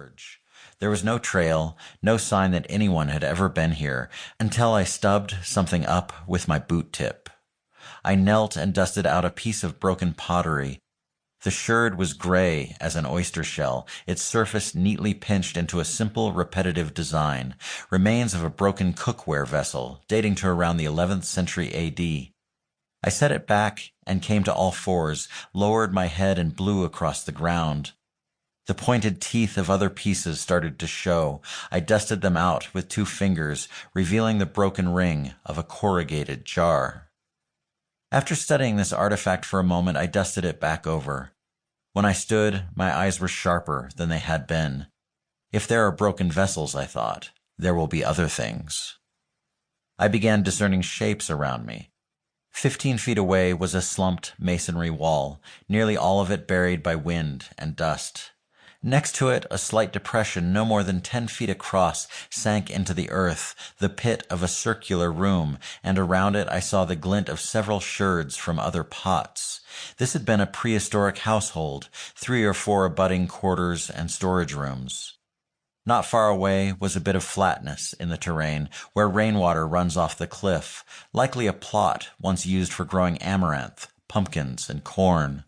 gorge. There was no trail, no sign that anyone had ever been here, until I stubbed something up with my boot tip. I knelt and dusted out a piece of broken pottery. The sherd was gray as an oyster shell, its surface neatly pinched into a simple, repetitive design, remains of a broken cookware vessel dating to around the 11th century AD. I set it back and came to all fours, lowered my head and blew across the ground. The pointed teeth of other pieces started to show. I dusted them out with 2 fingers, revealing the broken ring of a corrugated jar. After studying this artifact for a moment, I dusted it back over. When I stood, my eyes were sharper than they had been. If there are broken vessels, I thought, there will be other things. I began discerning shapes around me. 15 feet away was a slumped masonry wall, nearly all of it buried by wind and dust. Next to it, a slight depression no more than 10 feet across sank into the earth, the pit of a circular room, and around it I saw the glint of several sherds from other pots. This had been a prehistoric household, 3 or 4 abutting quarters and storage rooms. Not far away was a bit of flatness in the terrain, where rainwater runs off the cliff, likely a plot once used for growing amaranth, pumpkins, and corn.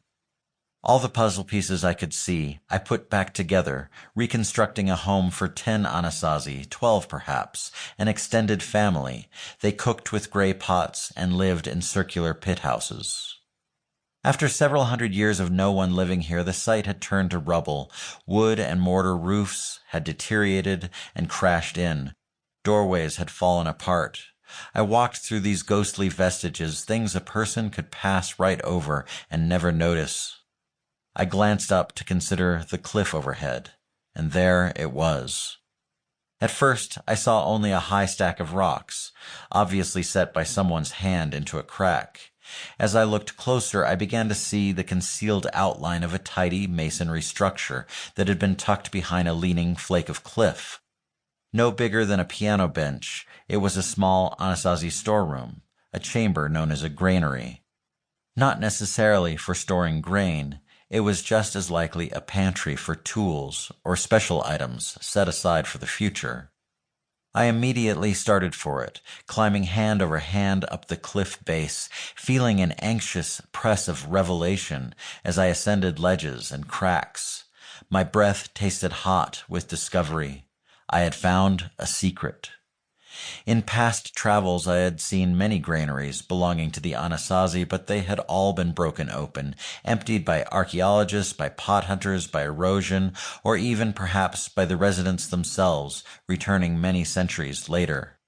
All the puzzle pieces I could see, I put back together, reconstructing a home for 10 Anasazi, 12 perhaps, an extended family. They cooked with gray pots and lived in circular pit houses. After several hundred years of no one living here, the site had turned to rubble. Wood and mortar roofs had deteriorated and crashed in. Doorways had fallen apart. I walked through these ghostly vestiges, things a person could pass right over and never notice. I glanced up to consider the cliff overhead, and there it was. At first, I saw only a high stack of rocks, obviously set by someone's hand into a crack. As I looked closer, I began to see the concealed outline of a tidy masonry structure that had been tucked behind a leaning flake of cliff. No bigger than a piano bench, it was a small Anasazi storeroom, a chamber known as a granary. Not necessarily for storing grain, it was just as likely a pantry for tools or special items set aside for the future. I immediately started for it, climbing hand over hand up the cliff base, feeling an anxious press of revelation as I ascended ledges and cracks. My breath tasted hot with discovery. I had found a secret. In past travels I had seen many granaries belonging to the Anasazi, but they had all been broken open, emptied by archaeologists, by pot hunters, by erosion, or even perhaps by the residents themselves, returning many centuries later.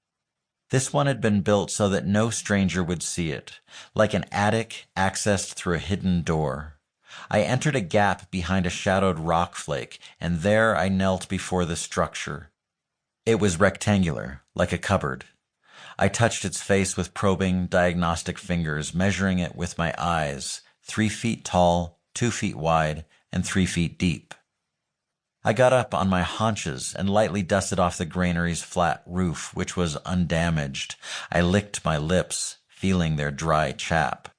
This one had been built so that no stranger would see it, like an attic accessed through a hidden door. I entered a gap behind a shadowed rock flake, and there I knelt before the structure. It was rectangular, like a cupboard. I touched its face with probing, diagnostic fingers, measuring it with my eyes, 3 feet tall, 2 feet wide, and 3 feet deep. I got up on my haunches and lightly dusted off the granary's flat roof, which was undamaged. I licked my lips, feeling their dry chap.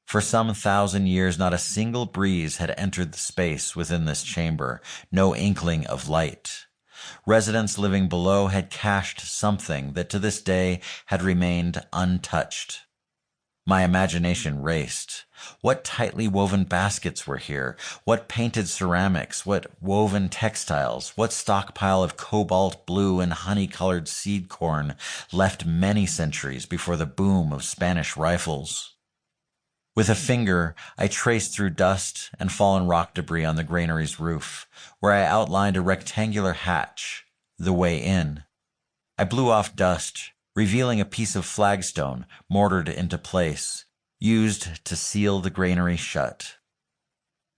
For some 1,000 years, not a single breeze had entered the space within this chamber, no inkling of light. Residents living below had cached something that to this day had remained untouched. My imagination raced. What tightly woven baskets were here? What painted ceramics? What woven textiles? What stockpile of cobalt blue and honey-colored seed corn left many centuries before the boom of Spanish rifles? With a finger, I traced through dust and fallen rock debris on the granary's roof, where I outlined a rectangular hatch, the way in. I blew off dust, revealing a piece of flagstone mortared into place, used to seal the granary shut.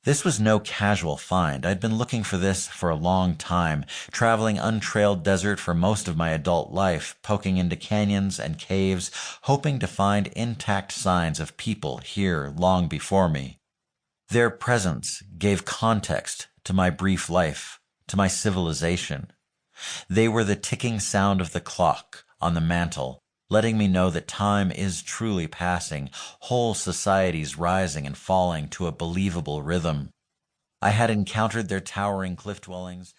This was no casual find. I'd been looking for this for a long time, traveling untrailed desert for most of my adult life, poking into canyons and caves, hoping to find intact signs of people here long before me. Their presence gave context to my brief life, to my civilization. They were the ticking sound of the clock on the mantle, letting me know that time is truly passing, whole societies rising and falling to a believable rhythm. I had encountered their towering cliff dwellings,